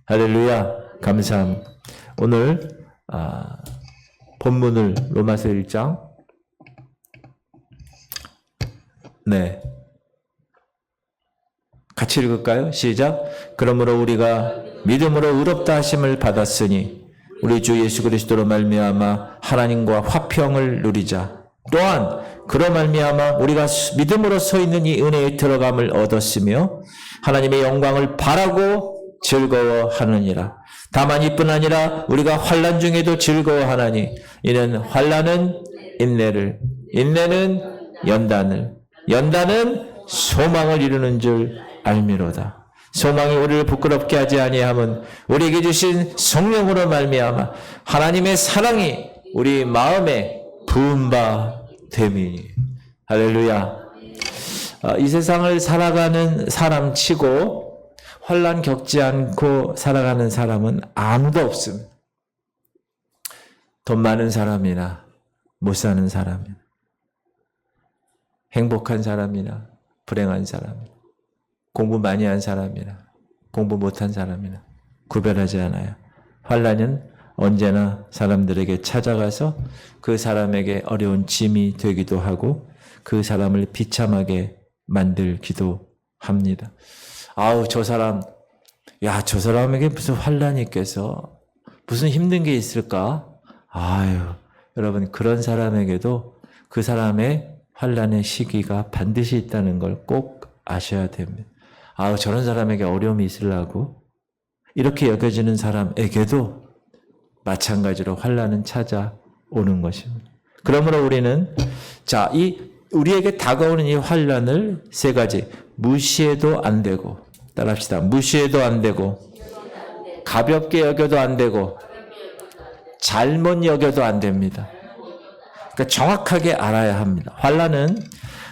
할렐루야. 감사합니다. 오늘 본문을 로마서 1장 같이 읽을까요? 시작. 그러므로 우리가 믿음으로 의롭다 하심을 받았으니 우리 주 예수 그리스도로 말미암아 하나님과 화평을 누리자. 또한 그로 말미암아 우리가 믿음으로 서 있는 이 은혜에 들어감을 얻었으며 하나님의 영광을 바라고 즐거워하느니라. 다만 이뿐 아니라 우리가 환난 중에도 즐거워하나니 이는 환난은 인내를, 인내는 연단을, 연단은 소망을 이루는 줄 알미로다. 소망이 우리를 부끄럽게 하지 아니함은 우리에게 주신 성령으로 말미암아 하나님의 사랑이 우리 마음에 부은 바 됨이니. 할렐루야. 이 세상을 살아가는 사람 치고 환난 겪지 않고 살아가는 사람은 아무도 없습니다. 돈 많은 사람이나 못 사는 사람이나 행복한 사람이나 불행한 사람이나 공부 많이 한 사람이나 공부 못한 사람이나 구별하지 않아요. 환난은 언제나 사람들에게 찾아가서 그 사람에게 어려운 짐이 되기도 하고 그 사람을 비참하게 만들기도 합니다. 아우, 저 사람에게 무슨 환난이 있겠어? 무슨 힘든 게 있을까? 아유, 여러분, 그런 사람에게도 그 사람의 환난의 시기가 반드시 있다는 걸 꼭 아셔야 됩니다. 아우, 저런 사람에게 어려움이 있으려고 이렇게 여겨지는 사람에게도 마찬가지로 환난은 찾아오는 것입니다. 그러므로 우리는 우리에게 다가오는 이 환난을 세 가지 무시해도 안 되고, 따라합시다. 무시해도 안 되고, 가볍게 여겨도 안 되고, 잘못 여겨도 안 됩니다. 그러니까 정확하게 알아야 합니다. 환난은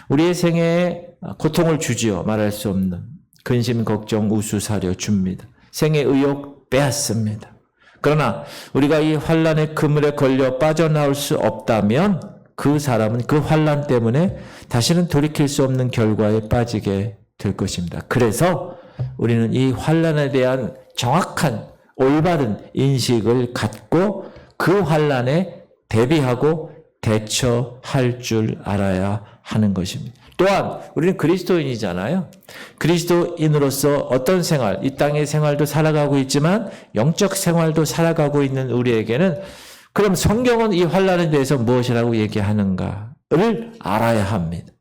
우리의 생애에 고통을 주지요. 말할 수 없는 근심, 걱정, 우수, 사려 줍니다. 생의 의욕 빼앗습니다. 그러나 우리가 이 환난의 그물에 걸려 빠져나올 수 없다면 그 사람은 그 환난 때문에 다시는 돌이킬 수 없는 결과에 빠지게 될 것입니다. 그래서 우리는 이 환난에 대한 정확한 올바른 인식을 갖고 그 환난에 대비하고 대처할 줄 알아야 하는 것입니다. 또한 우리는 그리스도인이잖아요. 그리스도인으로서 어떤 생활, 이 땅의 생활도 살아가고 있지만 영적 생활도 살아가고 있는 우리에게는 그럼 성경은 이 환난에 대해서 무엇이라고 얘기하는가를 알아야 합니다.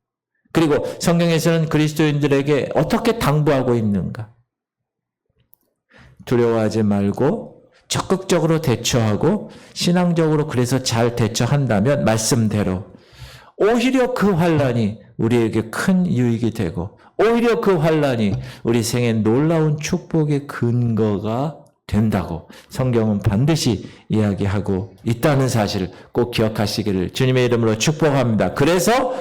그리고 성경에서는 그리스도인들에게 어떻게 당부하고 있는가? 두려워하지 말고 적극적으로 대처하고 신앙적으로 그래서 잘 대처한다면 말씀대로 오히려 그 환난이 우리에게 큰 유익이 되고 오히려 그 환난이 우리 생에 놀라운 축복의 근거가 된다고 성경은 반드시 이야기하고 있다는 사실을 꼭 기억하시기를 주님의 이름으로 축복합니다. 그래서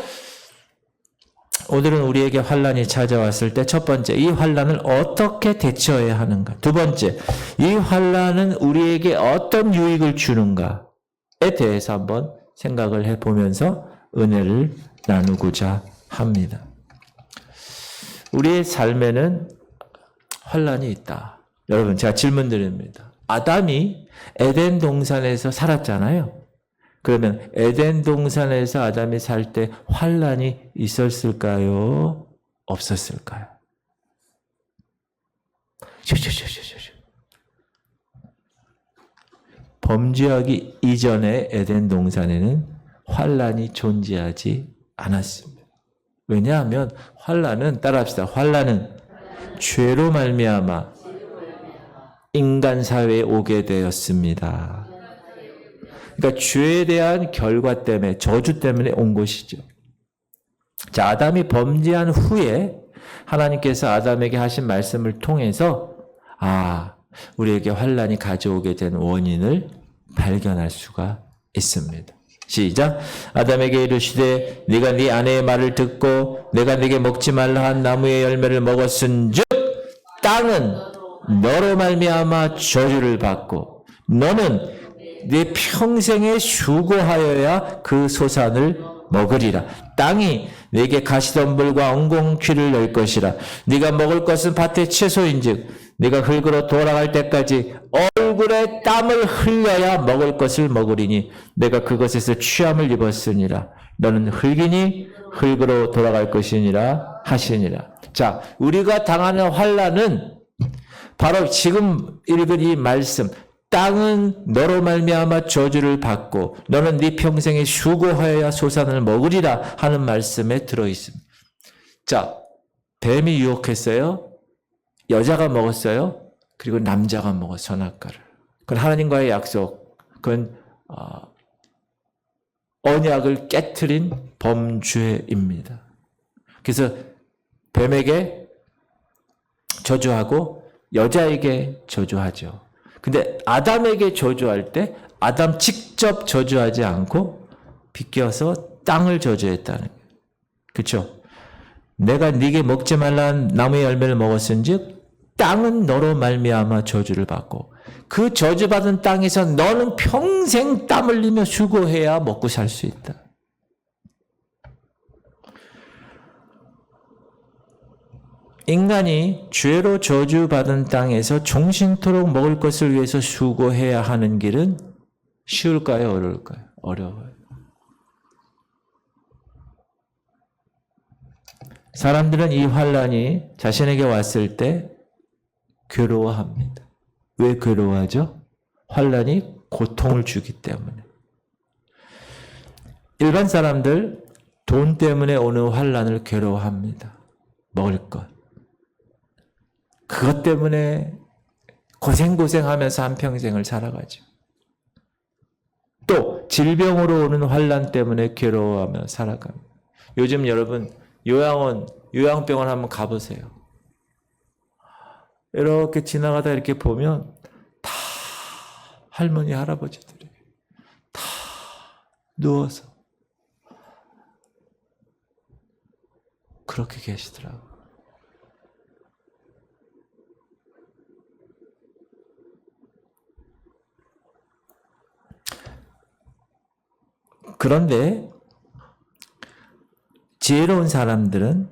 오늘은 우리에게 환난이 찾아왔을 때 첫 번째, 이 환난을 어떻게 대처해야 하는가? 두 번째, 이 환난은 우리에게 어떤 유익을 주는가에 대해서 한번 생각을 해보면서 은혜를 나누고자 합니다. 우리의 삶에는 환난이 있다. 여러분, 제가 질문 드립니다. 아담이 에덴 동산에서 살았잖아요. 그러면 에덴 동산에서 아담이 살 때 환난이 있었을까요? 없었을까요? 범죄하기 이전에 에덴 동산에는 환난이 존재하지 않았습니다. 왜냐하면 환난은 따라합시다. 환난은 죄로 말미암아 인간 사회에 오게 되었습니다. 그러니까 죄에 대한 결과 때문에 저주 때문에 온 것이죠. 자, 아담이 범죄한 후에 하나님께서 아담에게 하신 말씀을 통해서 우리에게 환난이 가져오게 된 원인을 발견할 수가 있습니다. 시작. 아담에게 이르시되 네가 네 아내의 말을 듣고 내가 네게 먹지 말라 한 나무의 열매를 먹었은즉 땅은 너로 말미암아 저주를 받고 너는 네 평생에 수고하여야 그 소산을 먹으리라. 땅이 네게 가시덤불과 엉겅퀴를 낼 것이라. 네가 먹을 것은 밭의 채소인즉 네가 흙으로 돌아갈 때까지 얼굴에 땀을 흘려야 먹을 것을 먹으리니 내가 그것에서 취함을 입었으니라. 너는 흙이니 흙으로 돌아갈 것이니라 하시니라. 자, 우리가 당하는 환난은 바로 지금 읽은 이 말씀, 땅은 너로 말미암아 저주를 받고 너는 네 평생에 수고하여야 소산을 먹으리라 하는 말씀에 들어있습니다. 자, 뱀이 유혹했어요. 여자가 먹었어요. 그리고 남자가 먹어 선악과를. 그건 하나님과의 약속. 그건 언약을 깨트린 범죄입니다. 그래서 뱀에게 저주하고 여자에게 저주하죠. 근데 아담에게 저주할 때 아담 직접 저주하지 않고 비껴서 땅을 저주했다는 거예요. 그렇죠? 내가 네게 먹지 말라는 나무의 열매를 먹었은즉 땅은 너로 말미암아 저주를 받고 그 저주받은 땅에서 너는 평생 땀 흘리며 수고해야 먹고 살 수 있다. 인간이 죄로 저주받은 땅에서 종신토록 먹을 것을 위해서 수고해야 하는 길은 쉬울까요? 어려울까요? 어려워요. 사람들은 이 환난이 자신에게 왔을 때 괴로워합니다. 왜 괴로워하죠? 환난이 고통을 주기 때문에. 일반 사람들 돈 때문에 오는 환난을 괴로워합니다. 먹을 것. 그것 때문에 고생하면서 한평생을 살아가죠. 또 질병으로 오는 환난 때문에 괴로워하며 살아갑니다. 요즘 여러분 요양병원 한번 가보세요. 이렇게 지나가다 이렇게 보면 다 할머니 할아버지들이 다 누워서 그렇게 계시더라고요. 그런데 지혜로운 사람들은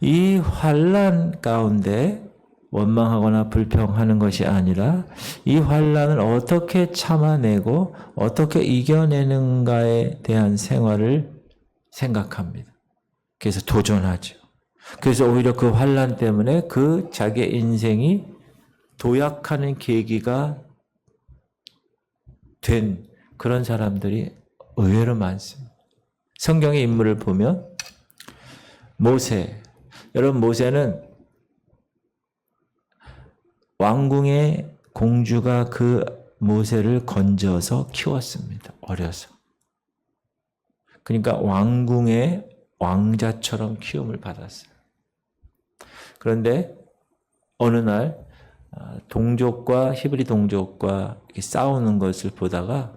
이 환난 가운데 원망하거나 불평하는 것이 아니라 이 환난을 어떻게 참아내고 어떻게 이겨내는가에 대한 생활을 생각합니다. 그래서 도전하죠. 그래서 오히려 그 환난 때문에 그 자기의 인생이 도약하는 계기가 된 그런 사람들이 의외로 많습니다. 성경의 인물을 보면 모세, 여러분 모세는 왕궁의 공주가 그 모세를 건져서 키웠습니다. 어려서. 그러니까 왕궁의 왕자처럼 키움을 받았어요. 그런데 어느 날 동족과 히브리 동족과 이렇게 싸우는 것을 보다가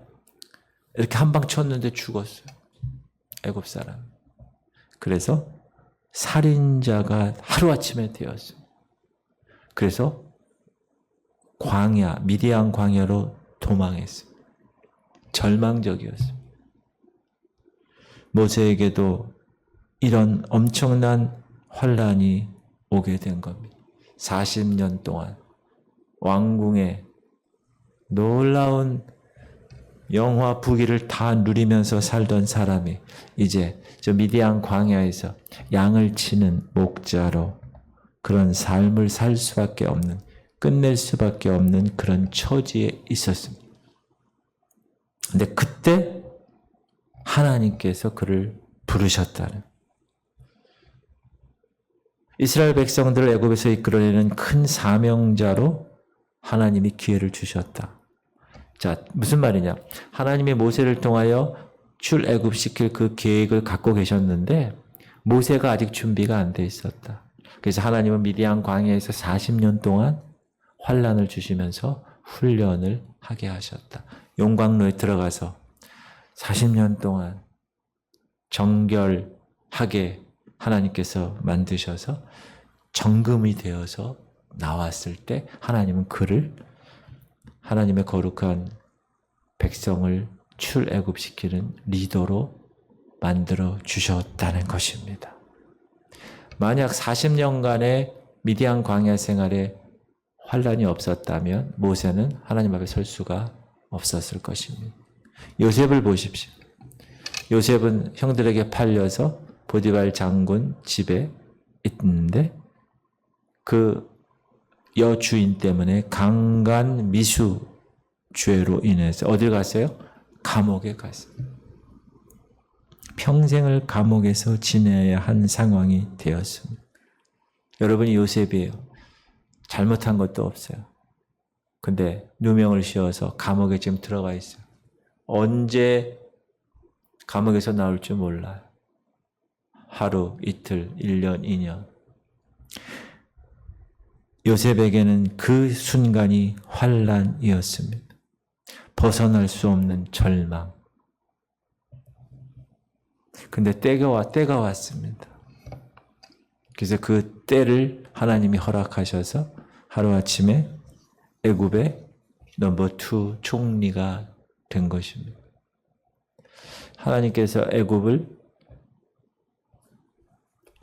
이렇게 한 방 쳤는데 죽었어요. 애굽 사람. 그래서 살인자가 하루아침에 되었어요. 그래서 미디안 광야로 도망했어요. 절망적이었어요. 모세에게도 이런 엄청난 환난이 오게 된 겁니다. 40년 동안 왕궁의 놀라운 영화 부귀를 다 누리면서 살던 사람이 이제 저 미디안 광야에서 양을 치는 목자로 그런 삶을 살 수밖에 없는, 끝낼 수밖에 없는 그런 처지에 있었습니다. 근데 그때 하나님께서 그를 부르셨다는, 이스라엘 백성들을 애굽에서 이끌어내는 큰 사명자로 하나님이 기회를 주셨다. 자, 무슨 말이냐? 하나님이 모세를 통하여 출애굽시킬 그 계획을 갖고 계셨는데 모세가 아직 준비가 안 돼 있었다. 그래서 하나님은 미디안 광야에서 40년 동안 환난을 주시면서 훈련을 하게 하셨다. 용광로에 들어가서 40년 동안 정결하게 하나님께서 만드셔서 정금이 되어서 나왔을 때 하나님은 그를 하나님의 거룩한 백성을 출애굽시키는 리더로 만들어 주셨다는 것입니다. 만약 40년간의 미디안 광야 생활에 환란이 없었다면 모세는 하나님 앞에 설 수가 없었을 것입니다. 요셉을 보십시오. 요셉은 형들에게 팔려서 보디발 장군 집에 있는데 그 여주인 때문에 강간 미수 죄로 인해서 어딜 갔어요? 감옥에 갔어요. 평생을 감옥에서 지내야 한 상황이 되었습니다. 여러분이 요셉이에요. 잘못한 것도 없어요. 근데 누명을 씌워서 감옥에 지금 들어가 있어요. 언제 감옥에서 나올 줄 몰라요. 하루, 이틀, 1년, 2년. 요셉에게는 그 순간이 환란이었습니다. 벗어날 수 없는 절망. 근데 때가 왔습니다. 그래서 그 때를 하나님이 허락하셔서 하루아침에 애굽의 넘버 2 총리가 된 것입니다. 하나님께서 애굽을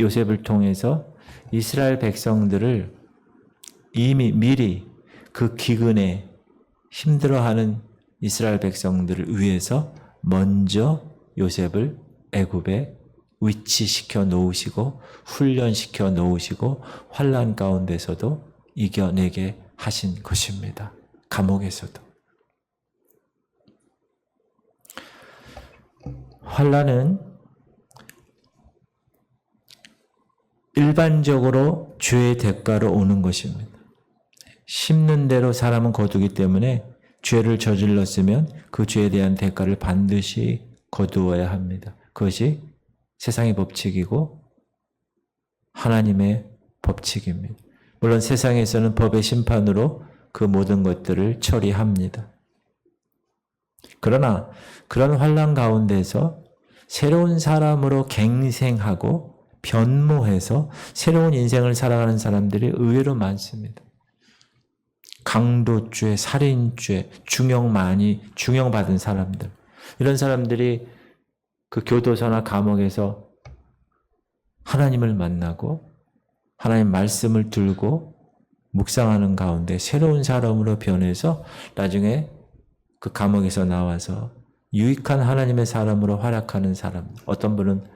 요셉을 통해서 이스라엘 백성들을 이미 미리 그 기근에 힘들어하는 이스라엘 백성들을 위해서 먼저 요셉을 애굽에 위치시켜 놓으시고 훈련시켜 놓으시고 환난 가운데서도 이겨내게 하신 것입니다. 감옥에서도. 환난은 일반적으로 죄의 대가로 오는 것입니다. 심는 대로 사람은 거두기 때문에 죄를 저질렀으면 그 죄에 대한 대가를 반드시 거두어야 합니다. 그것이 세상의 법칙이고 하나님의 법칙입니다. 물론 세상에서는 법의 심판으로 그 모든 것들을 처리합니다. 그러나 그런 환난 가운데서 새로운 사람으로 갱생하고 변모해서 새로운 인생을 살아가는 사람들이 의외로 많습니다. 강도죄, 살인죄, 중형받은 사람들. 이런 사람들이 그 교도소나 감옥에서 하나님을 만나고 하나님 말씀을 들고 묵상하는 가운데 새로운 사람으로 변해서 나중에 그 감옥에서 나와서 유익한 하나님의 사람으로 활약하는 사람. 어떤 분은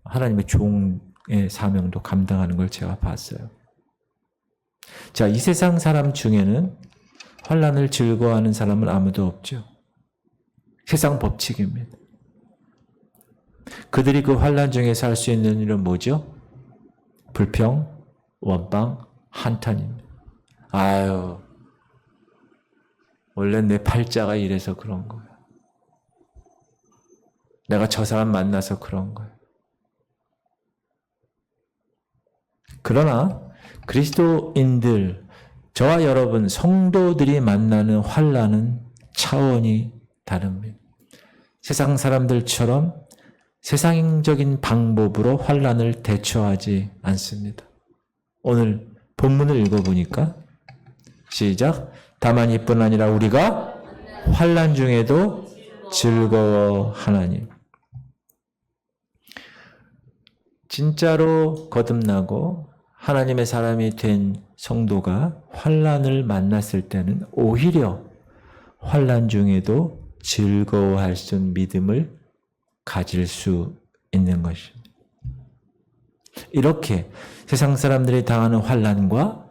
하나님의 종의 사명도 감당하는 걸 제가 봤어요. 자, 이 세상 사람 중에는 환난을 즐거워하는 사람은 아무도 없죠. 세상 법칙입니다. 그들이 그 환난 중에서 할 수 있는 일은 뭐죠? 불평, 원망, 한탄입니다. 아유, 원래 내 팔자가 이래서 그런 거야. 내가 저 사람 만나서 그런 거야. 그러나 그리스도인들, 저와 여러분, 성도들이 만나는 환난은 차원이 다릅니다. 세상 사람들처럼 세상적인 방법으로 환난을 대처하지 않습니다. 오늘 본문을 읽어보니까 시작. 다만 이뿐 아니라 우리가 환난 중에도 즐거워하나니. 진짜로 거듭나고 하나님의 사람이 된 성도가 환난을 만났을 때는 오히려 환난 중에도 즐거워할 수 있는 믿음을 가질 수 있는 것입니다. 이렇게 세상 사람들이 당하는 환난과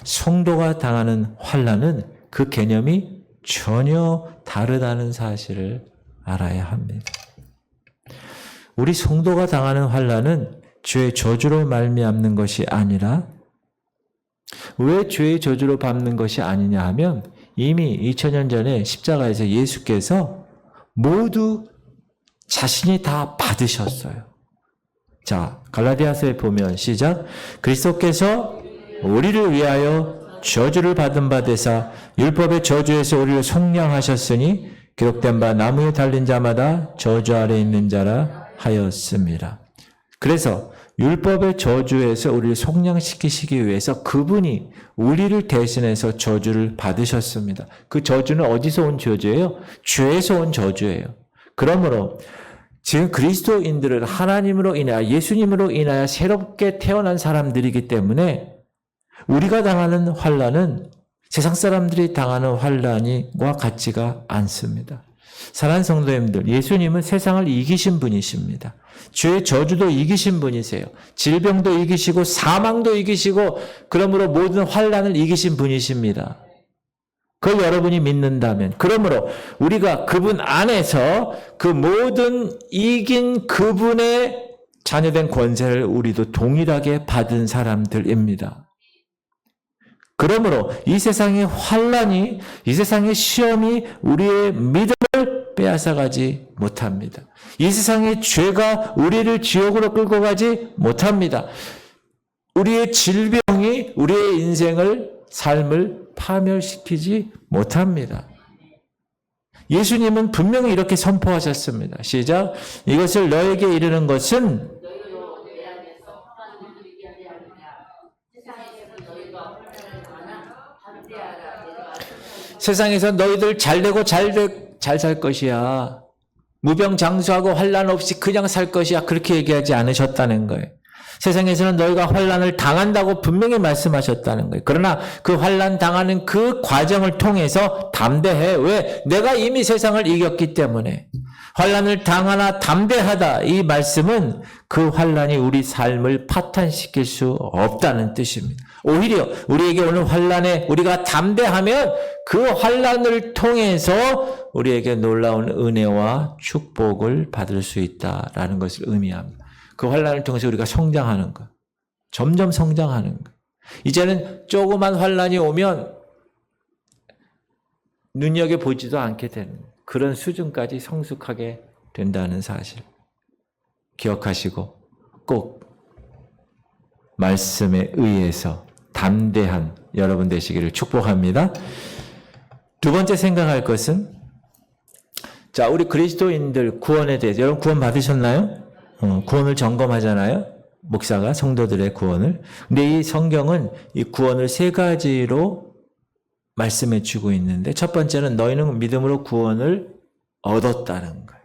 성도가 당하는 환난은 그 개념이 전혀 다르다는 사실을 알아야 합니다. 우리 성도가 당하는 환난은 죄의 저주로 말미암는 것이 아니라, 왜 죄의 저주로 밟는 것이 아니냐 하면 이미 2000년 전에 십자가에서 예수께서 모두 자신이 다 받으셨어요. 자, 갈라디아서에 보면 시작. 그리스도께서 우리를 위하여 저주를 받은 바 되사 율법의 저주에서 우리를 속량하셨으니 기록된 바 나무에 달린 자마다 저주 아래 있는 자라 하였습니다. 그래서 율법의 저주에서 우리를 속량시키시기 위해서 그분이 우리를 대신해서 저주를 받으셨습니다. 그 저주는 어디서 온 저주예요? 죄에서 온 저주예요. 그러므로 지금 그리스도인들은 하나님으로 인하여, 예수님으로 인하여 새롭게 태어난 사람들이기 때문에 우리가 당하는 환난은 세상 사람들이 당하는 환난과 같지가 않습니다. 사랑하는 성도님들, 예수님은 세상을 이기신 분이십니다. 죄의 저주도 이기신 분이세요. 질병도 이기시고 사망도 이기시고 그러므로 모든 환난을 이기신 분이십니다. 그걸 여러분이 믿는다면, 그러므로 우리가 그분 안에서 그 모든 이긴 그분의 자녀된 권세를 우리도 동일하게 받은 사람들입니다. 그러므로 이 세상의 환난이, 이 세상의 시험이 우리의 믿음을 빼앗아가지 못합니다. 이 세상의 죄가 우리를 지옥으로 끌고 가지 못합니다. 우리의 질병이 우리의 인생을, 삶을 파멸시키지 못합니다. 예수님은 분명히 이렇게 선포하셨습니다. 시작. 이것을 너에게 이르는 것은 세상에서 너희들 잘되고 잘 살 것이야. 무병장수하고 환난 없이 그냥 살 것이야. 그렇게 얘기하지 않으셨다는 거예요. 세상에서는 너희가 환난을 당한다고 분명히 말씀하셨다는 거예요. 그러나 그 환난 당하는 그 과정을 통해서 담대해. 왜? 내가 이미 세상을 이겼기 때문에. 환난을 당하나 담대하다. 이 말씀은 그 환난이 우리 삶을 파탄시킬 수 없다는 뜻입니다. 오히려 우리에게 오는 환난에 우리가 담대하면 그 환난을 통해서 우리에게 놀라운 은혜와 축복을 받을 수 있다라는 것을 의미합니다. 그 환난을 통해서 우리가 성장하는 것, 점점 성장하는 것. 이제는 조그만 환난이 오면 눈여겨보지도 않게 되는 그런 수준까지 성숙하게 된다는 사실 기억하시고 꼭 말씀에 의해서 담대한 여러분 되시기를 축복합니다. 두 번째 생각할 것은, 자, 우리 그리스도인들 구원에 대해서, 여러분 구원 받으셨나요? 구원을 점검하잖아요. 목사가 성도들의 구원을. 근데 이 성경은 이 구원을 세 가지로 말씀해 주고 있는데, 첫 번째는 너희는 믿음으로 구원을 얻었다는 거예요.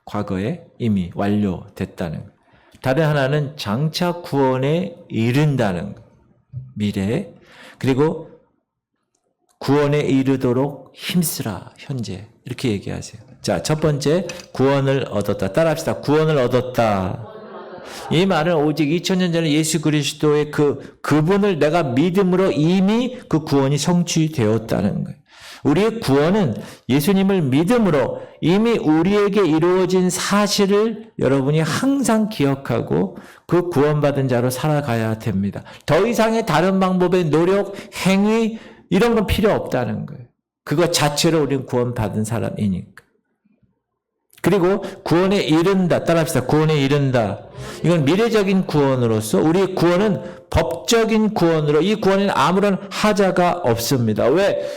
과거에 이미 완료됐다는 거예요. 다른 하나는 장차 구원에 이른다는 거예요. 미래에. 그리고 구원에 이르도록 힘쓰라. 현재. 이렇게 얘기하세요. 자, 첫 번째, 구원을 얻었다. 따라합시다. 구원을 얻었다. 이 말은 오직 2000년 전에 예수 그리스도의 그분을 내가 믿음으로 이미 그 구원이 성취되었다는 거예요. 우리의 구원은 예수님을 믿음으로 이미 우리에게 이루어진 사실을 여러분이 항상 기억하고 그 구원받은 자로 살아가야 됩니다. 더 이상의 다른 방법의 노력, 행위 이런 건 필요 없다는 거예요. 그것 자체로 우리는 구원받은 사람이니까. 그리고 구원에 이른다. 따라합시다. 구원에 이른다. 이건 미래적인 구원으로서 우리의 구원은 법적인 구원으로, 이 구원에는 아무런 하자가 없습니다. 왜?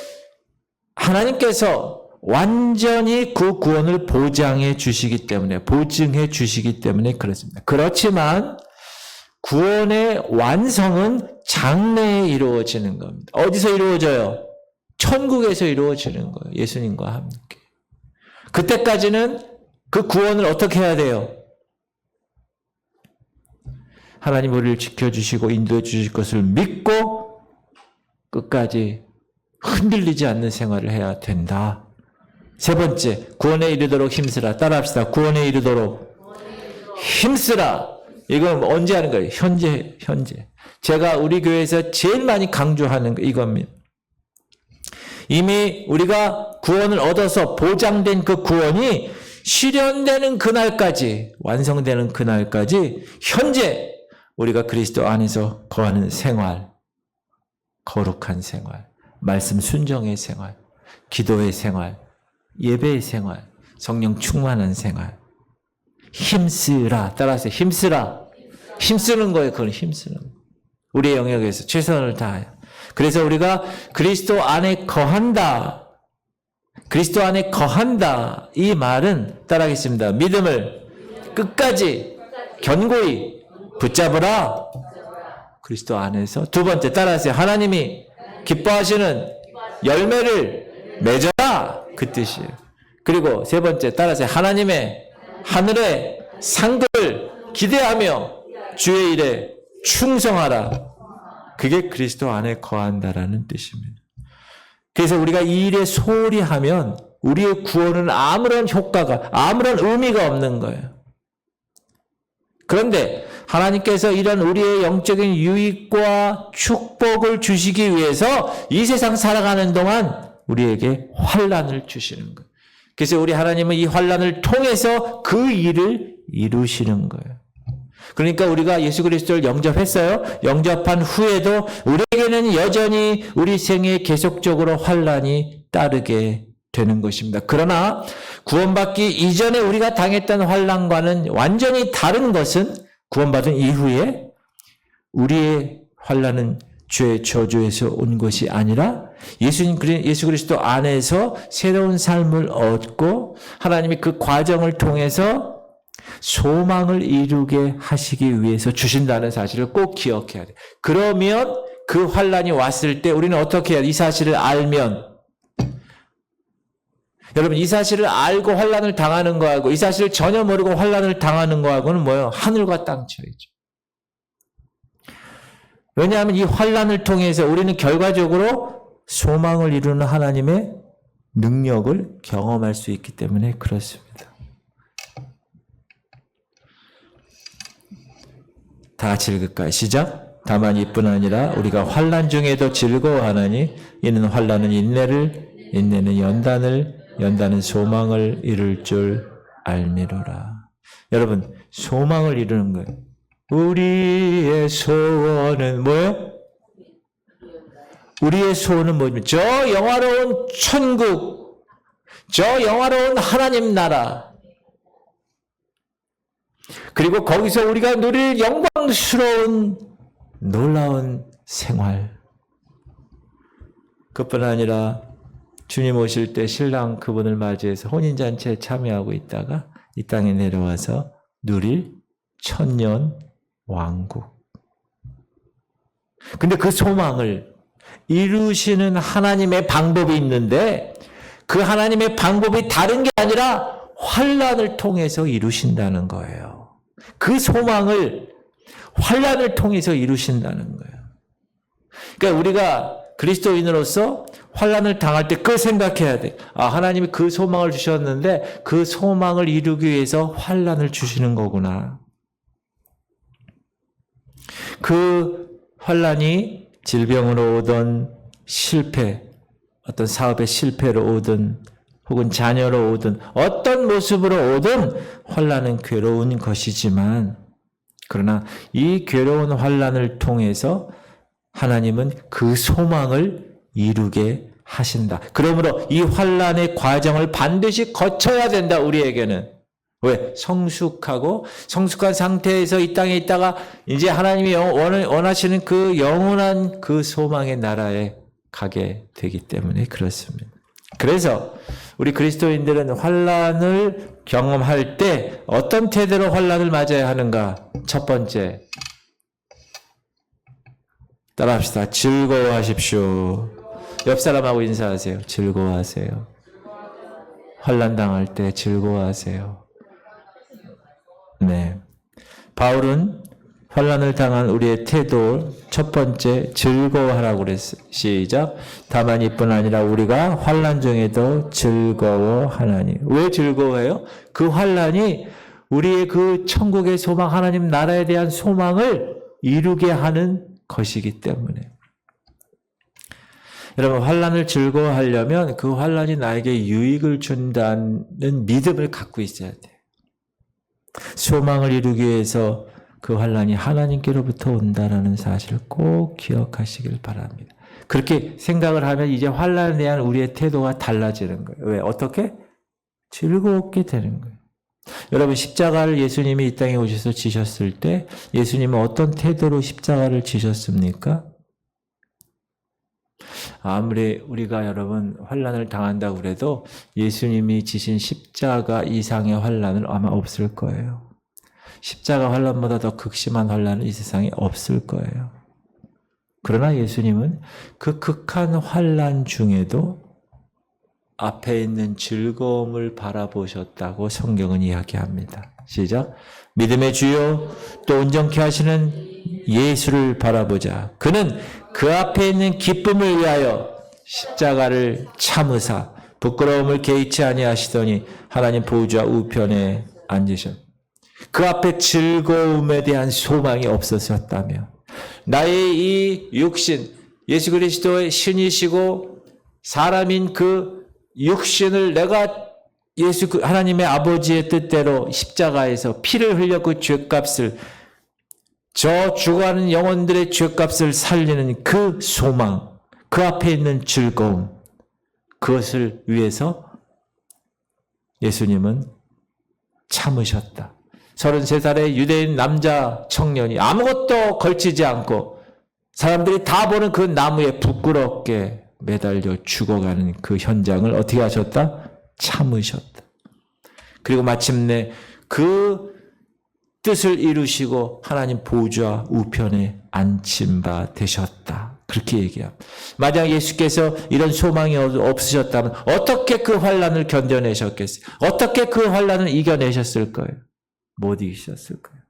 하나님께서 완전히 그 구원을 보장해 주시기 때문에, 보증해 주시기 때문에 그렇습니다. 그렇지만 구원의 완성은 장래에 이루어지는 겁니다. 어디서 이루어져요? 천국에서 이루어지는 거예요. 예수님과 함께. 그때까지는 그 구원을 어떻게 해야 돼요? 하나님 우리를 지켜주시고 인도해 주실 것을 믿고 끝까지 흔들리지 않는 생활을 해야 된다. 세 번째, 구원에 이르도록 힘쓰라. 따라합시다. 구원에 이르도록 힘쓰라. 이건 언제 하는 거예요? 현재. 제가 우리 교회에서 제일 많이 강조하는 거 이겁니다. 이미 우리가 구원을 얻어서 보장된 그 구원이 실현되는 그날까지, 완성되는 그날까지 현재 우리가 그리스도 안에서 거하는 생활, 거룩한 생활, 말씀 순종의 생활, 기도의 생활, 예배의 생활, 성령 충만한 생활, 힘쓰라. 따라서 힘쓰라. 힘쓰는 거예요. 그건 힘쓰는 거예요. 우리의 영역에서 최선을 다해요. 그래서 우리가 그리스도 안에 거한다. 그리스도 안에 거한다. 이 말은 따라하겠습니다. 믿음을 끝까지 견고히 붙잡으라. 그리스도 안에서. 두 번째 따라하세요. 하나님이 기뻐하시는 열매를 맺어라. 그 뜻이에요. 그리고 세 번째 따라하세요. 하나님의 하늘의 상급을 기대하며 주의 일에 충성하라. 그게 그리스도 안에 거한다라는 뜻입니다. 그래서 우리가 이 일에 소홀히 하면 우리의 구원은 아무런 효과가, 아무런 의미가 없는 거예요. 그런데 하나님께서 이런 우리의 영적인 유익과 축복을 주시기 위해서 이 세상 살아가는 동안 우리에게 환난을 주시는 거예요. 그래서 우리 하나님은 이 환난을 통해서 그 일을 이루시는 거예요. 그러니까 우리가 예수 그리스도를 영접했어요. 영접한 후에도 우리에게는 여전히 우리 생에 계속적으로 환난이 따르게 되는 것입니다. 그러나 구원받기 이전에 우리가 당했던 환난과는 완전히 다른 것은 구원받은 이후에 우리의 환난은 죄의 저주에서 온 것이 아니라 예수 그리스도 안에서 새로운 삶을 얻고 하나님이 그 과정을 통해서 소망을 이루게 하시기 위해서 주신다는 사실을 꼭 기억해야 돼요. 그러면 그 환난이 왔을 때 우리는 어떻게 해야 돼요? 이 사실을 알면, 여러분 이 사실을 알고 환난을 당하는 거하고 이 사실을 전혀 모르고 환난을 당하는 거하고는 뭐예요? 하늘과 땅 차이죠. 왜냐하면 이 환난을 통해서 우리는 결과적으로 소망을 이루는 하나님의 능력을 경험할 수 있기 때문에 그렇습니다. 다 같이 읽을까요? 시작. 다만 이뿐 아니라 우리가 환난 중에도 즐거워하나니 이는 환난은 인내를, 인내는 연단을, 연단은 소망을 이룰 줄 알미로라. 여러분, 소망을 이루는 거예요. 우리의 소원은 뭐예요? 우리의 소원은 뭐냐면 저 영화로운 천국, 저 영화로운 하나님 나라, 그리고 거기서 우리가 누릴 영광스러운 놀라운 생활. 그뿐 아니라 주님 오실 때 신랑 그분을 맞이해서 혼인잔치에 참여하고 있다가 이 땅에 내려와서 누릴 천년 왕국. 근데 그 소망을 이루시는 하나님의 방법이 있는데 그 하나님의 방법이 다른 게 아니라 환난을 통해서 이루신다는 거예요. 그 소망을 환난을 통해서 이루신다는 거예요. 그러니까 우리가 그리스도인으로서 환난을 당할 때 그걸 생각해야 돼. 아, 하나님이 그 소망을 주셨는데 그 소망을 이루기 위해서 환난을 주시는 거구나. 그 환난이 질병으로 오든 실패, 어떤 사업의 실패로 오든 혹은 자녀로 오든 어떤 모습으로 오든 환난은 괴로운 것이지만 그러나 이 괴로운 환난을 통해서 하나님은 그 소망을 이루게 하신다. 그러므로 이 환난의 과정을 반드시 거쳐야 된다. 우리에게는. 왜? 성숙한 상태에서 이 땅에 있다가 이제 하나님이 원하시는 그 영원한 그 소망의 나라에 가게 되기 때문에 그렇습니다. 그래서 우리 그리스도인들은 환난을 경험할 때 어떤 태도로 환난을 맞아야 하는가? 첫 번째, 따라합시다. 즐거워하십시오. 옆 사람하고 인사하세요. 즐거워하세요. 환난 당할 때 즐거워하세요. 네, 바울은 환난을 당한 우리의 태도 첫 번째 즐거워하라고 그랬어요. 시작. 다만 이뿐 아니라 우리가 환난 중에도 즐거워하나니. 왜 즐거워해요? 그 환난이 우리의 그 천국의 소망, 하나님 나라에 대한 소망을 이루게 하는 것이기 때문에. 여러분, 환난을 즐거워하려면 그 환난이 나에게 유익을 준다는 믿음을 갖고 있어야 돼요. 소망을 이루기 위해서 그 환난이 하나님께로부터 온다라는 사실을 꼭 기억하시길 바랍니다. 그렇게 생각을 하면 이제 환난에 대한 우리의 태도가 달라지는 거예요. 왜? 어떻게? 즐겁게 되는 거예요. 여러분, 십자가를 예수님이 이 땅에 오셔서 지셨을 때 예수님은 어떤 태도로 십자가를 지셨습니까? 아무리 우리가 여러분 환난을 당한다고 그래도 예수님이 지신 십자가 이상의 환난은 아마 없을 거예요. 십자가 환난보다 더 극심한 환난은 이 세상에 없을 거예요. 그러나 예수님은 그 극한 환난 중에도 앞에 있는 즐거움을 바라보셨다고 성경은 이야기합니다. 시작. 믿음의 주요 또 온전케 하시는 예수를 바라보자. 그는 그 앞에 있는 기쁨을 위하여 십자가를 참으사 부끄러움을 개의치 아니하시더니 하나님 보좌 우편에 앉으셨. 그 앞에 즐거움에 대한 소망이 없어졌다며 나의 이 육신, 예수 그리스도의 신이시고 사람인 그 육신을 내가 하나님의 아버지의 뜻대로 십자가에서 피를 흘려 그 죄값을, 저 죽어가는 영혼들의 죄값을 살리는 그 소망, 그 앞에 있는 즐거움, 그것을 위해서 예수님은 참으셨다. 33살의 유대인 남자 청년이 아무것도 걸치지 않고 사람들이 다 보는 그 나무에 부끄럽게 매달려 죽어가는 그 현장을 어떻게 하셨다? 참으셨다. 그리고 마침내 그 뜻을 이루시고 하나님 보좌 우편에 앉힌 바 되셨다. 그렇게 얘기합니다. 만약 예수께서 이런 소망이 없으셨다면 어떻게 그 환난을 견뎌내셨겠어요? 어떻게 그 환난을 이겨내셨을 거예요? 못 이기셨을 거예요.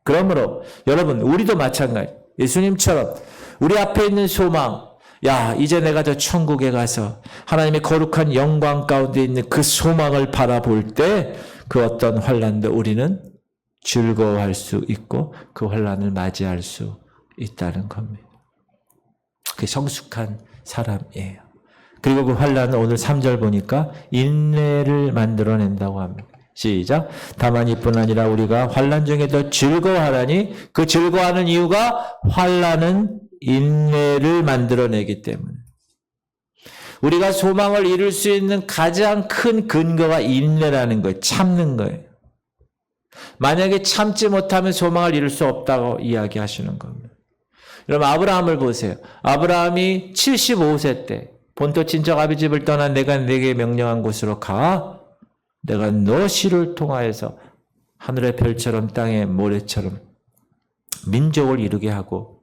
그러므로 여러분, 우리도 마찬가지. 예수님처럼 우리 앞에 있는 소망, 야, 이제 내가 저 천국에 가서 하나님의 거룩한 영광 가운데 있는 그 소망을 바라볼 때 그 어떤 환난도 우리는 즐거워할 수 있고 그 환난을 맞이할 수 있다는 겁니다. 그게 성숙한 사람이에요. 그리고 그 환난은 오늘 3절 보니까 인내를 만들어낸다고 합니다. 시작. 다만 이뿐 아니라 우리가 환난 중에도 즐거워하라니 그 즐거워하는 이유가 환난은 인내를 만들어내기 때문에. 우리가 소망을 이룰 수 있는 가장 큰 근거가 인내라는 거예요. 참는 거예요. 만약에 참지 못하면 소망을 이룰 수 없다고 이야기하시는 겁니다. 여러분, 아브라함을 보세요. 아브라함이 75세 때 본토 친척 아비 집을 떠나 내가 네게 명령한 곳으로 가. 내가 너 씨를 통하여서 하늘의 별처럼 땅의 모래처럼 민족을 이루게 하고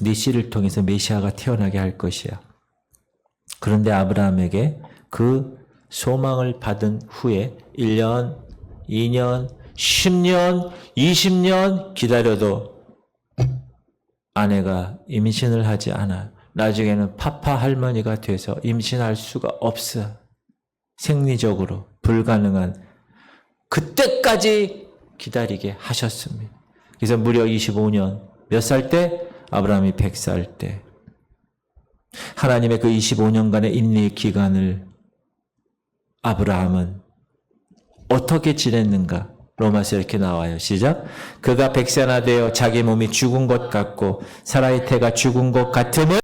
네 씨를 통해서 메시아가 태어나게 할 것이야. 그런데 아브라함에게 그 소망을 받은 후에 1년, 2년, 10년, 20년 기다려도 아내가 임신을 하지 않아. 나중에는 파파 할머니가 돼서 임신할 수가 없어. 생리적으로 불가능한 그때까지 기다리게 하셨습니다. 그래서 무려 25년, 몇 살 때? 아브라함이 100살 때. 하나님의 그 25년간의 인내의 기간을 아브라함은 어떻게 지냈는가? 로마서 이렇게 나와요. 시작. 그가 100세나 되어 자기 몸이 죽은 것 같고 사라의 태가 죽은 것 같음을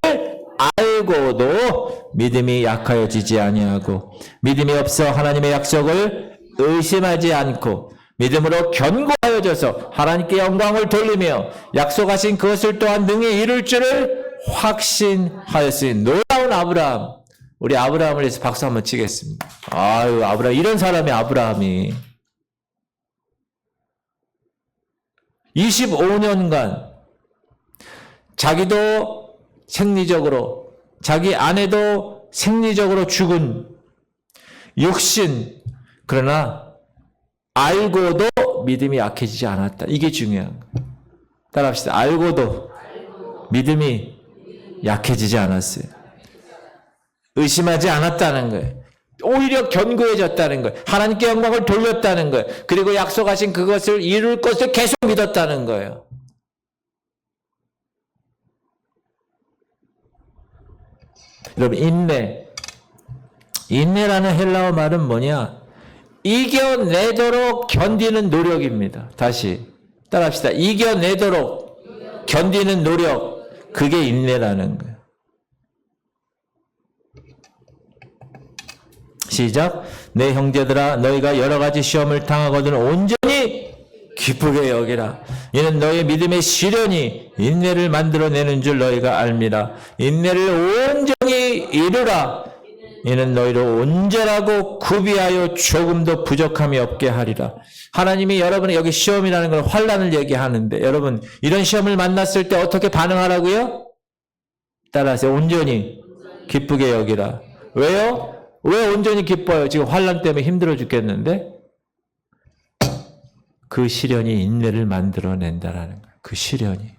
알고도 믿음이 약하여지지 아니하고 믿음이 없어 하나님의 약속을 의심하지 않고 믿음으로 견고하여져서 하나님께 영광을 돌리며 약속하신 그것을 또한 능히 이룰 줄을 확신하였으니 놀라운 아브라함. 우리 아브라함을 위해서 박수 한번 치겠습니다. 아유, 아브라함, 이런 사람이 아브라함이 25년간 자기도 생리적으로, 자기 아내도 생리적으로 죽은 육신, 그러나 알고도 믿음이 약해지지 않았다. 이게 중요한 거예요. 따라합시다. 알고도 믿음이 약해지지 않았어요. 의심하지 않았다는 거예요. 오히려 견고해졌다는 거예요. 하나님께 영광을 돌렸다는 거예요. 그리고 약속하신 그것을 이룰 것을 계속 믿었다는 거예요. 여러분, 인내라는 헬라어 말은 뭐냐? 이겨내도록 견디는 노력입니다. 다시 따라합시다. 이겨내도록 견디는 노력, 그게 인내라는 거예요. 시작. 내 형제들아, 너희가 여러 가지 시험을 당하거든 온전히 기쁘게 여기라. 이는 너희 믿음의 시련이 인내를 만들어내는 줄 너희가 알미라. 인내를 온전히 이루라. 이는 너희를 온전하고 구비하여 조금도 부족함이 없게 하리라. 하나님이 여러분의 여기 시험이라는 걸 환난을 얘기하는데, 여러분 이런 시험을 만났을 때 어떻게 반응하라고요? 따라하세요. 온전히 기쁘게 여기라. 왜요? 왜 온전히 기뻐요? 지금 환난 때문에 힘들어 죽겠는데? 그 시련이 인내를 만들어낸다라는 거예요. 그 시련이.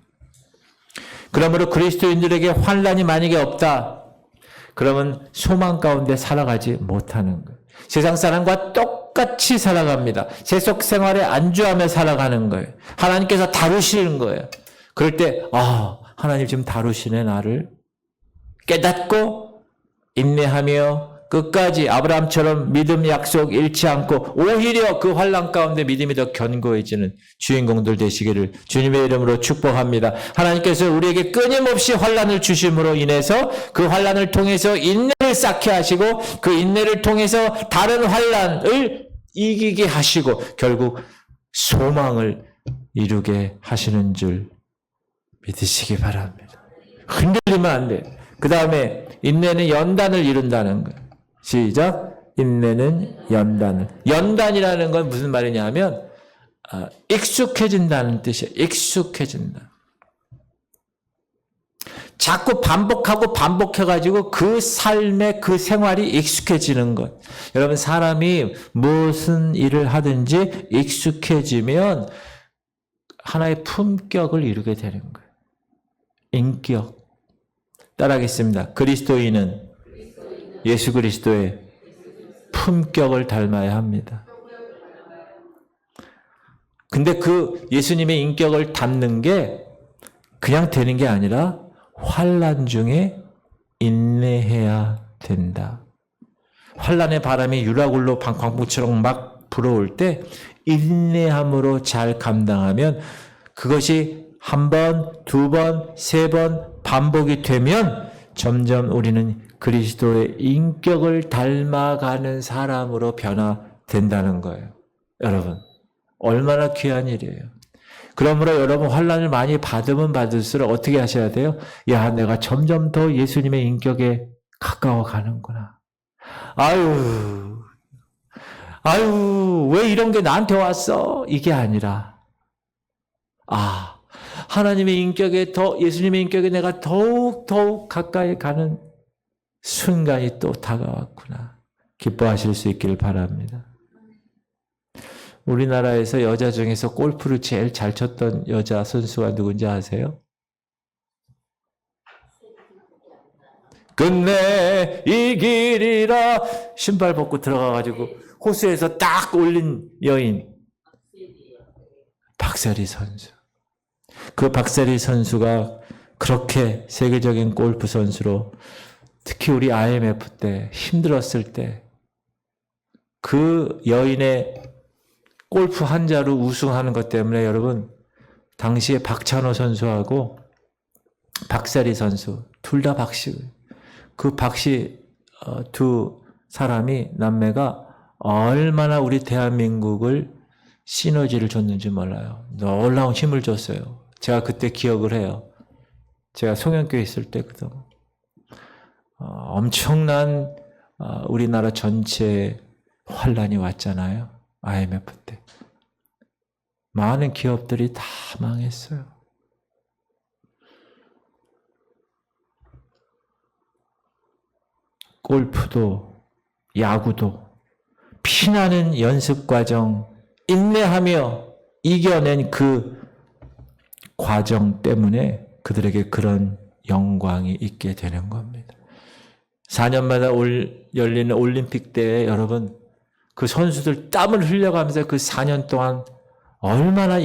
그러므로 그리스도인들에게 환난이 만약에 없다. 그러면 소망 가운데 살아가지 못하는 거예요. 세상 사람과 똑같이 살아갑니다. 세속 생활에 안주하며 살아가는 거예요. 하나님께서 다루시는 거예요. 그럴 때 하나님 지금 다루시네 나를. 깨닫고 인내하며 끝까지 아브라함처럼 믿음 약속 잃지 않고 오히려 그 환난 가운데 믿음이 더 견고해지는 주인공들 되시기를 주님의 이름으로 축복합니다. 하나님께서 우리에게 끊임없이 환난을 주심으로 인해서 그 환난을 통해서 인내를 쌓게 하시고 그 인내를 통해서 다른 환난을 이기게 하시고 결국 소망을 이루게 하시는 줄 믿으시기 바랍니다. 흔들리면 안 돼요. 그 다음에 인내는 연단을 이룬다는 거예요. 시작. 인내는 연단을. 연단이라는 건 무슨 말이냐면 익숙해진다는 뜻이에요. 익숙해진다. 자꾸 반복하고 반복해가지고 그 삶의 그 생활이 익숙해지는 것. 여러분 사람이 무슨 일을 하든지 익숙해지면 하나의 품격을 이루게 되는 거예요. 인격. 따라하겠습니다. 그리스도인은 예수 그리스도의 품격을 닮아야 합니다. 근데 그 예수님의 인격을 담는 게 그냥 되는 게 아니라 환난 중에 인내해야 된다. 환난의 바람이 유라굴로 광풍처럼 막 불어올 때 인내함으로 잘 감당하면 그것이 한 번, 두 번, 세 번 반복이 되면 점점 우리는 그리스도의 인격을 닮아가는 사람으로 변화된다는 거예요. 여러분, 얼마나 귀한 일이에요. 그러므로 여러분 환난을 많이 받으면 받을수록 어떻게 하셔야 돼요? 야, 내가 점점 더 예수님의 인격에 가까워 가는구나. 아유, 왜 이런 게 나한테 왔어? 이게 아니라, 하나님의 인격에 예수님의 인격에 내가 더욱 가까이 가는 순간이 또 다가왔구나. 기뻐하실 수 있기를 바랍니다. 우리나라에서 여자 중에서 골프를 제일 잘 쳤던 여자 선수가 누군지 아세요? 끝내 이기리라 신발 벗고 들어가가지고 호수에서 딱 올린 여인 박세리 선수. 그 박세리 선수가 그렇게 세계적인 골프 선수로 특히 우리 IMF 때 힘들었을 때 그 여인의 골프 한 자루 우승하는 것 때문에 여러분 당시에 박찬호 선수하고 박세리 선수 둘 다 박씨 그 박씨 두 사람이 남매가 얼마나 우리 대한민국을 시너지를 줬는지 몰라요. 놀라운 힘을 줬어요. 제가 그때 기억을 해요. 제가 송영교에 있을 때거든. 엄청난 우리나라 전체에 환란이 왔잖아요. IMF 때. 많은 기업들이 다 망했어요. 골프도 야구도 피나는 연습 과정 인내하며 이겨낸 그 과정 때문에 그들에게 그런 영광이 있게 되는 겁니다. 4년마다 열리는 올림픽 때에 여러분 그 선수들 땀을 흘려가면서 그 4년 동안 얼마나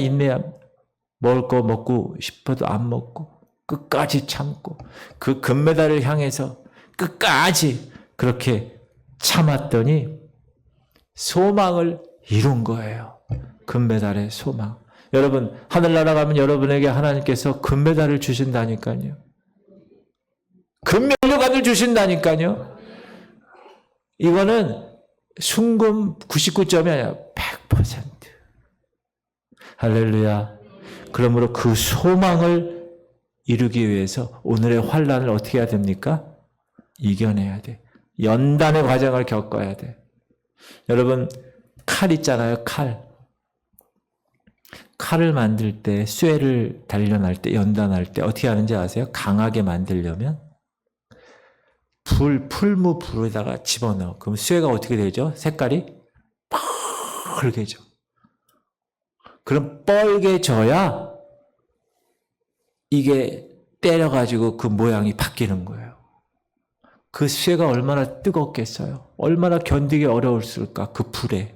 먹을 거 먹고 싶어도 안 먹고 끝까지 참고 그 금메달을 향해서 끝까지 그렇게 참았더니 소망을 이룬 거예요. 금메달의 소망. 여러분 하늘나라 가면 여러분에게 하나님께서 금메달을 주신다니까요. 금면류관을 주신다니까요. 이거는 순금 99점이 아니라 100%. 할렐루야. 그러므로 그 소망을 이루기 위해서 오늘의 환난을 어떻게 해야 됩니까? 이겨내야 돼. 연단의 과정을 겪어야 돼. 여러분 칼 있잖아요. 칼을 만들 때 쇠를 단련할 때 연단할 때 어떻게 하는지 아세요? 강하게 만들려면 풀무불에다가 집어넣어. 그럼 쇠가 어떻게 되죠? 색깔이 펄개져. 그럼 뻘개져야 이게 때려가지고 그 모양이 바뀌는 거예요. 그 쇠가 얼마나 뜨겁겠어요. 얼마나 견디기 어려웠을까, 그 불에.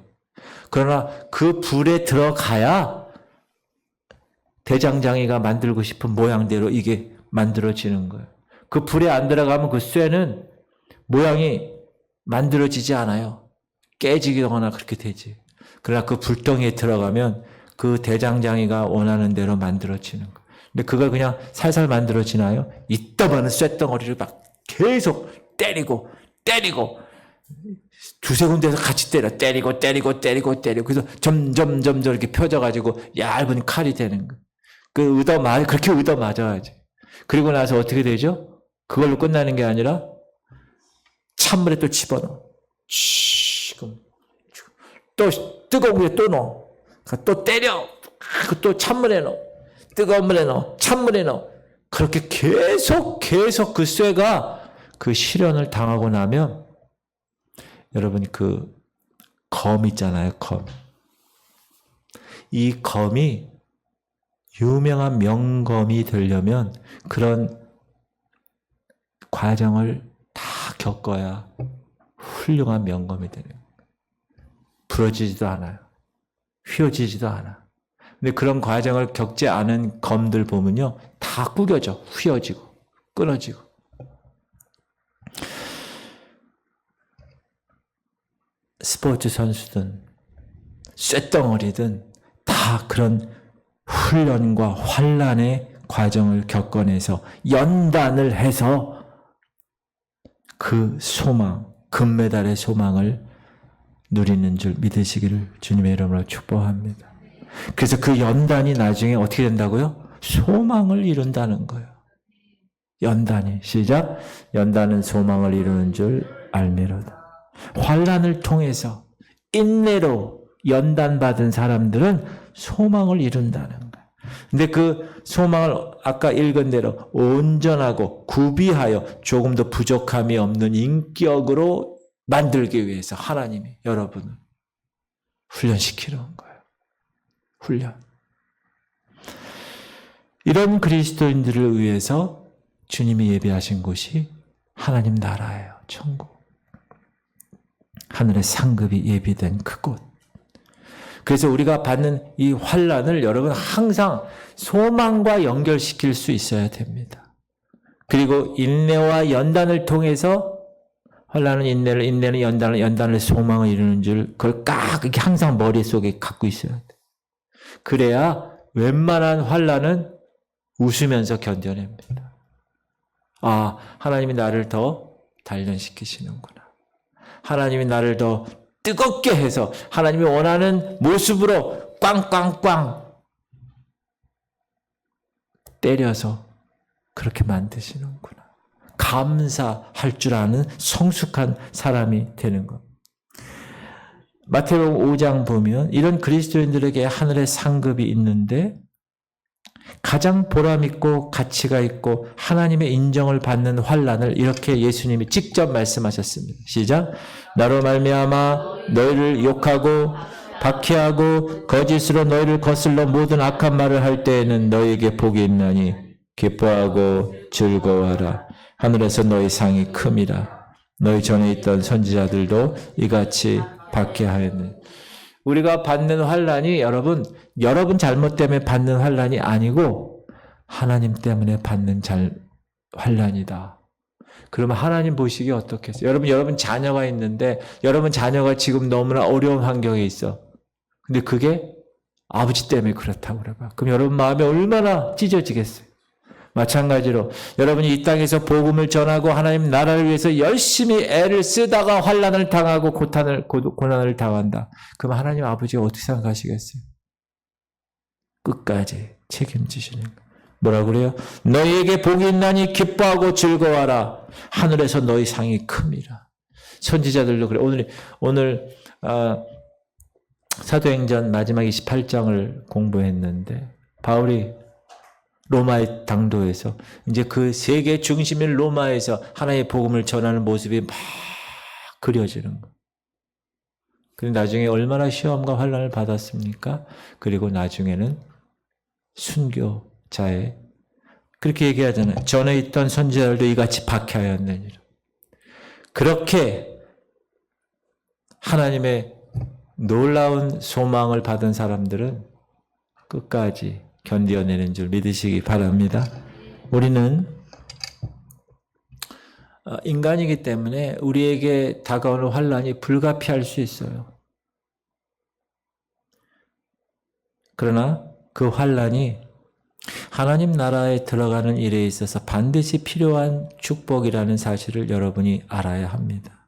그러나 그 불에 들어가야 대장장이가 만들고 싶은 모양대로 이게 만들어지는 거예요. 그 불에 안 들어가면 그 쇠는 모양이 만들어지지 않아요. 깨지거나 그렇게 되지. 그러나 그 불덩이에 들어가면 그 대장장이가 원하는 대로 만들어지는 거예요. 근데 그걸 그냥 살살 만들어지나요? 이따만한 쇳덩어리를 막 계속 때리고 두세 군데에서 같이 때리고 그래서 점점 이렇게 펴져가지고 얇은 칼이 되는 거예요. 그렇게 의도 맞아야지. 그리고 나서 어떻게 되죠? 그걸로 끝나는 게 아니라 찬물에 또 집어넣어. 또 뜨거운 물에 또 넣어. 또 때려. 또 찬물에 넣어. 뜨거운 물에 넣어. 찬물에 넣어. 그렇게 계속 그 쇠가 그 시련을 당하고 나면 여러분 그 검 있잖아요. 검. 이 검이 유명한 명검이 되려면 그런 과정을 다 겪어야 훌륭한 명검이 되는 거예요. 부러지지도 않아요. 휘어지지도 않아. 근데 그런 과정을 겪지 않은 검들 보면요. 다 구겨져. 휘어지고 끊어지고. 스포츠 선수든 쇳덩어리든 다 그런 훈련과 환란의 과정을 겪어내서 연단을 해서 그 소망, 금메달의 소망을 누리는 줄 믿으시기를 주님의 이름으로 축복합니다. 그래서 그 연단이 나중에 어떻게 된다고요? 소망을 이룬다는 거예요. 연단이. 시작. 연단은 소망을 이루는 줄 알미로다. 환난을 통해서 인내로 연단받은 사람들은 소망을 이룬다는 거예요. 근데 그 소망을 아까 읽은 대로 온전하고 구비하여 조금 더 부족함이 없는 인격으로 만들기 위해서 하나님이 여러분을 훈련시키는 거예요. 훈련. 이런 그리스도인들을 위해서 주님이 예비하신 곳이 하나님 나라예요. 천국. 하늘의 상급이 예비된 그곳. 그래서 우리가 받는 이 환난을 여러분 항상 소망과 연결시킬 수 있어야 됩니다. 그리고 인내와 연단을 통해서 환난은 인내를, 인내는 연단을, 연단을 소망을 이루는 줄 그걸 깍 이렇게 항상 머릿속에 갖고 있어야 돼. 그래야 웬만한 환난은 웃으면서 견뎌냅니다. 아, 하나님이 나를 더 단련시키시는구나. 하나님이 나를 더 뜨겁게 해서 하나님이 원하는 모습으로 꽝꽝꽝 때려서 그렇게 만드시는구나. 감사할 줄 아는 성숙한 사람이 되는 것. 마태복음 5장 보면 이런 그리스도인들에게 하늘의 상급이 있는데 가장 보람있고 가치가 있고 하나님의 인정을 받는 환난을 이렇게 예수님이 직접 말씀하셨습니다. 시작. 나로 말미암아 너희를 욕하고 박해하고 거짓으로 너희를 거슬러 모든 악한 말을 할 때에는 너희에게 복이 있나니 기뻐하고 즐거워하라. 하늘에서 너희 상이 큼이라. 너희 전에 있던 선지자들도 이같이 박해하였느니. 우리가 받는 환난이 여러분 잘못 때문에 받는 환난이 아니고 하나님 때문에 받는 환난이다. 그러면 하나님 보시기에 어떻겠어요? 여러분 자녀가 있는데 여러분 자녀가 지금 너무나 어려운 환경에 있어. 근데 그게 아버지 때문에 그렇다고 그래봐. 그럼 여러분 마음이 얼마나 찢어지겠어요? 마찬가지로 여러분이 이 땅에서 복음을 전하고 하나님 나라를 위해서 열심히 애를 쓰다가 환난을 당하고 고난을 당한다. 그럼 하나님 아버지가 어떻게 생각하시겠어요? 끝까지 책임지시는 거예요. 뭐라고 그래요? 너희에게 복이 있나니 기뻐하고 즐거워하라. 하늘에서 너희 상이 큼이라. 선지자들도 그래. 오늘 사도행전 마지막 28장을 공부했는데 바울이 로마의 당도에서 이제 그 세계 중심인 로마에서 하나님의 복음을 전하는 모습이 막 그려지는 거예요. 그리고 나중에 얼마나 시험과 환난을 받았습니까? 그리고 나중에는 순교자의 그렇게 얘기하잖아요. 전에 있던 선지자들도 이같이 박해하였느니라. 그렇게 하나님의 놀라운 소망을 받은 사람들은 끝까지 견뎌내는 줄 믿으시기 바랍니다. 우리는 인간이기 때문에 우리에게 다가오는 환난이 불가피할 수 있어요. 그러나 그 환난이 하나님 나라에 들어가는 일에 있어서 반드시 필요한 축복이라는 사실을 여러분이 알아야 합니다.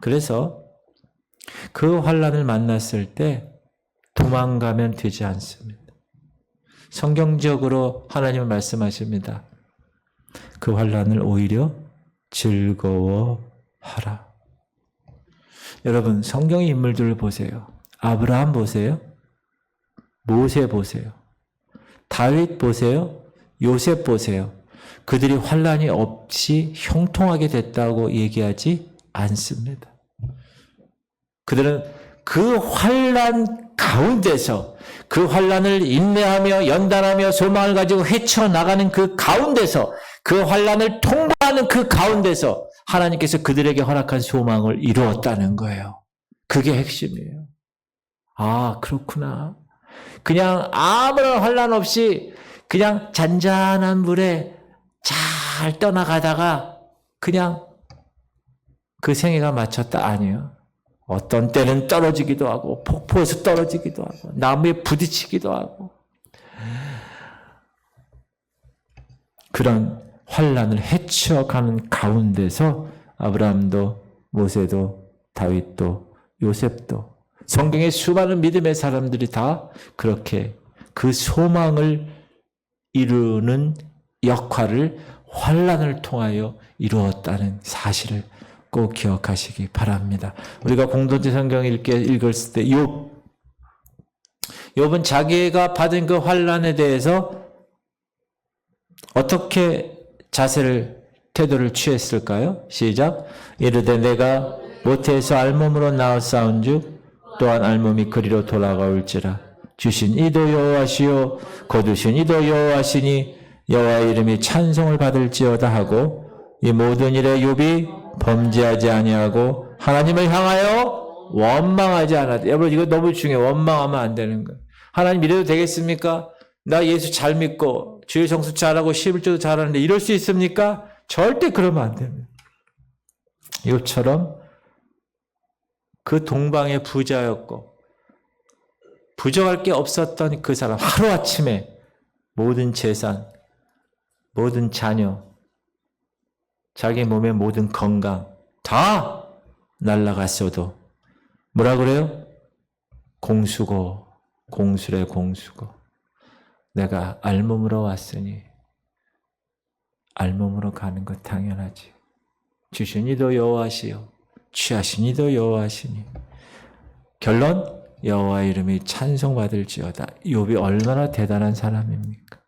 그래서 그 환난을 만났을 때 도망가면 되지 않습니다. 성경적으로 하나님은 말씀하십니다. 그 환난을 오히려 즐거워하라. 여러분 성경의 인물들을 보세요. 아브라함 보세요. 모세 보세요. 다윗 보세요. 요셉 보세요. 그들이 환난이 없이 형통하게 됐다고 얘기하지 않습니다. 그들은 그 환난 가운데서 그 환난을 인내하며 연단하며 소망을 가지고 헤쳐나가는 그 가운데서 그 환난을 통과하는 그 가운데서 하나님께서 그들에게 허락한 소망을 이루었다는 거예요. 그게 핵심이에요. 아, 그렇구나. 그냥 아무런 환난 없이 그냥 잔잔한 물에 잘 떠나가다가 그냥 그 생애가 마쳤다. 아니에요. 어떤 때는 떨어지기도 하고 폭포에서 떨어지기도 하고 나무에 부딪히기도 하고 그런 환난을 헤쳐가는 가운데서 아브라함도 모세도 다윗도 요셉도 성경의 수많은 믿음의 사람들이 다 그렇게 그 소망을 이루는 역할을 환난을 통하여 이루었다는 사실을 꼭 기억하시기 바랍니다. 우리가 공동체 성경 읽었을 때 욥은 자기가 받은 그 환난에 대해서 어떻게 태도를 취했을까요? 시작. 이르되 내가 모태에서 알몸으로 나왔사온즉 또한 알몸이 그리로 돌아가올지라. 주신 이도 여호와시요 거두신 이도 여호와시니 여호와의 이름이 찬송을 받을지어다 하고 이 모든 일에 욥이 범죄하지 아니하고 하나님을 향하여 원망하지 않았다. 여러분 이거 너무 중요해요. 원망하면 안 되는 거예요. 하나님 이래도 되겠습니까? 나 예수 잘 믿고 주일 성수 잘하고 11조도 잘하는데 이럴 수 있습니까? 절대 그러면 안 됩니다. 욥처럼 그 동방의 부자였고 부정할 게 없었던 그 사람 하루아침에 모든 재산, 모든 자녀, 자기 몸의 모든 건강 다 날아갔어도 뭐라 그래요? 공수고 공수래 공수고 내가 알몸으로 왔으니 알몸으로 가는 것 당연하지. 주신 이도 여호와시요 취하신 이도 여호와시니 결론 여호와 이름이 찬송받을지어다. 욥이 얼마나 대단한 사람입니까?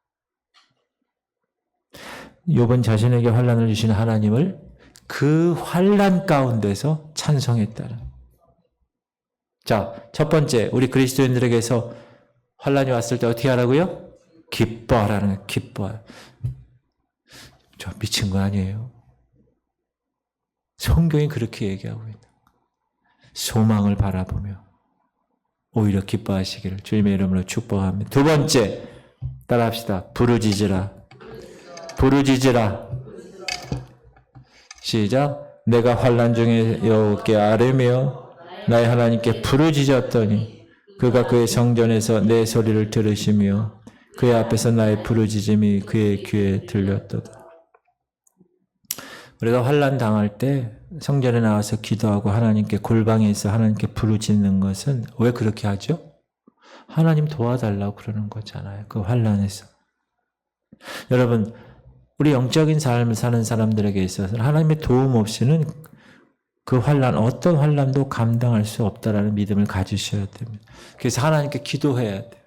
욥은 자신에게 환난을 주신 하나님을 그 환난 가운데서 찬송했다는. 자, 첫 번째 우리 그리스도인들에게서 환난이 왔을 때 어떻게 하라고요? 기뻐하라는 기뻐. 저 미친 거 아니에요? 성경이 그렇게 얘기하고 있는 소망을 바라보며 오히려 기뻐하시기를 주님의 이름으로 축복합니다. 두 번째 따라합시다. 부르짖으라. 부르짖으라. 시작. 내가 환난 중에 여호와께 아뢰며 나의 하나님께 부르짖었더니 그가 그의 성전에서 내 소리를 들으시며 그의 앞에서 나의 부르짖음이 그의 귀에 들렸도다. 우리가 환난 당할 때 성전에 나와서 기도하고 하나님께 골방에 있어 하나님께 부르짖는 것은 왜 그렇게 하죠? 하나님 도와달라고 그러는 거잖아요. 그 환난에서. 여러분 우리 영적인 삶을 사는 사람들에게 있어서는 하나님의 도움 없이는 그 환난, 어떤 환난도 감당할 수 없다라는 믿음을 가지셔야 됩니다. 그래서 하나님께 기도해야 돼요.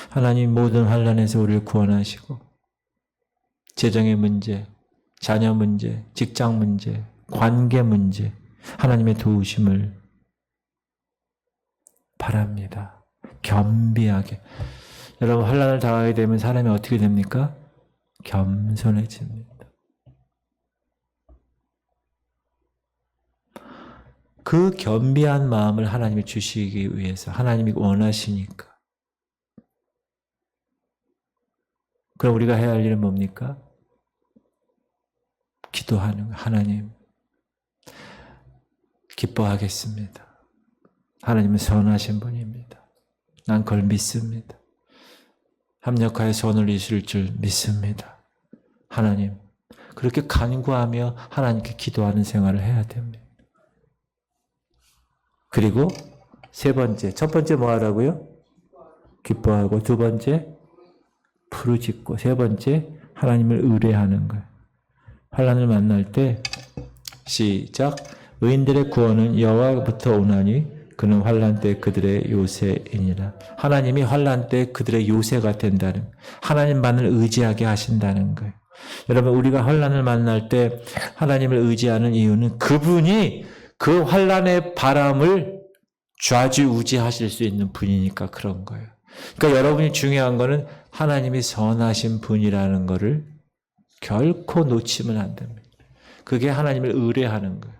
하나님 모든 환난에서 우리를 구원하시고 재정의 문제, 자녀 문제, 직장 문제, 관계 문제, 하나님의 도우심을 바랍니다. 겸비하게. 여러분 환난을 당하게 되면 사람이 어떻게 됩니까? 겸손해집니다. 그 겸비한 마음을 하나님이 주시기 위해서 하나님이 원하시니까. 그럼 우리가 해야 할 일은 뭡니까? 기도하는 거예요. 하나님, 기뻐하겠습니다. 하나님은 선하신 분입니다. 난 그걸 믿습니다. 합력하여 선을 이루실 줄 믿습니다. 하나님, 그렇게 간구하며 하나님께 기도하는 생활을 해야 됩니다. 그리고 세 번째, 첫 번째 뭐 하라고요? 기뻐하고, 두 번째 부르짖고, 세 번째 하나님을 의뢰하는 거예요. 환난을 만날 때 시작. 의인들의 구원은 여호와부터 오나니 그는 환난 때 그들의 요새이니라. 하나님이 환난 때 그들의 요새가 된다는, 하나님만을 의지하게 하신다는 거예요. 여러분, 우리가 환난을 만날 때 하나님을 의지하는 이유는 그분이 그 환난의 바람을 좌지우지하실 수 있는 분이니까 그런 거예요. 그러니까 여러분이 중요한 거는 하나님이 선하신 분이라는 것을 결코 놓치면 안 됩니다. 그게 하나님을 의뢰하는 거예요.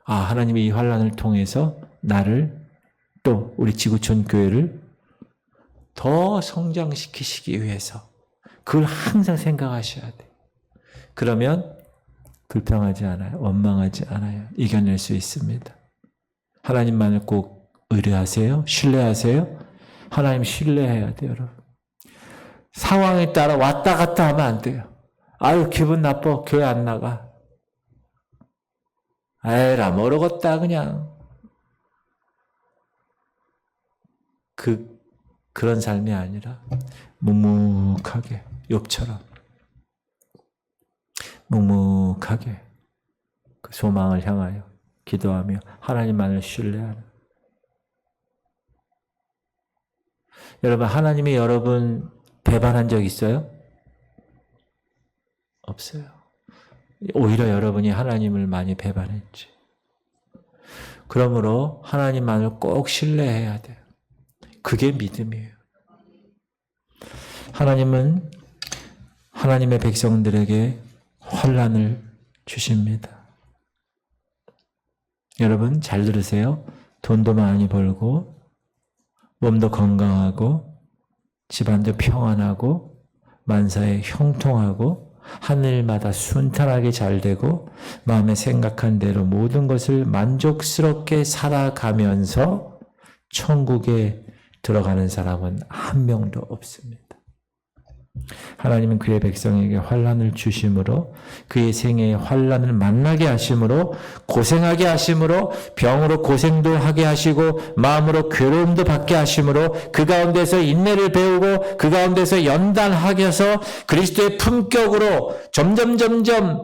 아, 하나님이 이 환난을 통해서 나를, 또 우리 지구촌 교회를 더 성장시키시기 위해서 그걸 항상 생각하셔야 돼요. 그러면 불평하지 않아요. 원망하지 않아요. 이겨낼 수 있습니다. 하나님만을 꼭 의뢰하세요. 신뢰하세요. 하나님 신뢰해야 돼요, 여러분. 상황에 따라 왔다 갔다 하면 안 돼요. 아유, 기분 나빠. 교회 안 나가. 에라, 모르겠다, 그냥. 그런 삶이 아니라, 묵묵하게, 욥처럼. 묵묵하게, 그 소망을 향하여 기도하며 하나님만을 신뢰하는. 여러분, 하나님이 여러분 배반한 적 있어요? 없어요. 오히려 여러분이 하나님을 많이 배반했지. 그러므로 하나님만을 꼭 신뢰해야 돼요. 그게 믿음이에요. 하나님은 하나님의 백성들에게 환난을 주십니다. 여러분 잘 들으세요. 돈도 많이 벌고 몸도 건강하고 집안도 평안하고 만사에 형통하고 하늘마다 순탄하게 잘 되고 마음에 생각한 대로 모든 것을 만족스럽게 살아가면서 천국에 들어가는 사람은 한 명도 없습니다. 하나님은 그의 백성에게 환난을 주심으로, 그의 생애에 환난을 만나게 하심으로, 고생하게 하심으로, 병으로 고생도 하게 하시고 마음으로 괴로움도 받게 하심으로, 그 가운데서 인내를 배우고 그 가운데서 연단하게 해서 그리스도의 품격으로 점점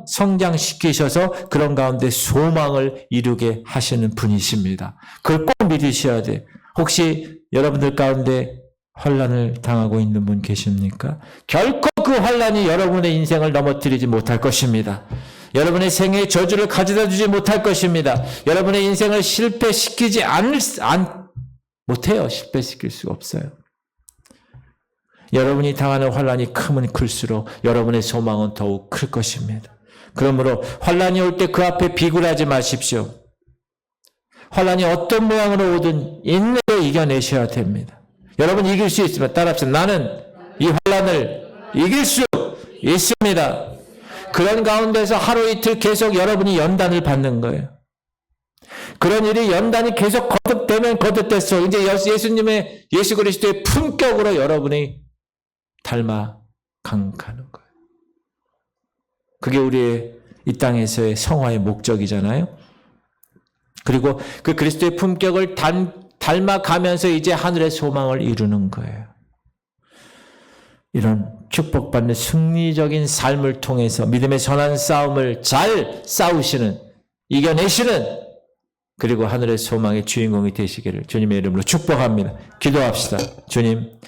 성장시키셔서 그런 가운데 소망을 이루게 하시는 분이십니다. 그걸 꼭 믿으셔야 돼요. 혹시 여러분들 가운데 환난을 당하고 있는 분 계십니까? 결코 그 환난이 여러분의 인생을 넘어뜨리지 못할 것입니다. 여러분의 생애에 저주를 가져다 주지 못할 것입니다. 여러분의 인생을 실패시키지 못해요. 실패시킬 수가 없어요. 여러분이 당하는 환난이 크면 클수록 여러분의 소망은 더욱 클 것입니다. 그러므로 환난이 올 때 그 앞에 비굴하지 마십시오. 환난이 어떤 모양으로 오든 인내로 이겨내셔야 됩니다. 여러분 이길 수 있으면 따라합시다. 나는 이 환난을 이길 수 있습니다. 그런 가운데서 하루 이틀 계속 여러분이 연단을 받는 거예요. 그런 일이 연단이 계속 거듭되면 거듭됐어. 이제 예수 그리스도의 품격으로 여러분이 닮아 가는 거예요. 그게 우리의 이 땅에서의 성화의 목적이잖아요. 그리고 그 그리스도의 품격을 닮아가면서 이제 하늘의 소망을 이루는 거예요. 이런 축복받는 승리적인 삶을 통해서 믿음의 선한 싸움을 잘 싸우시는, 이겨내시는, 그리고 하늘의 소망의 주인공이 되시기를 주님의 이름으로 축복합니다. 기도합시다. 주님,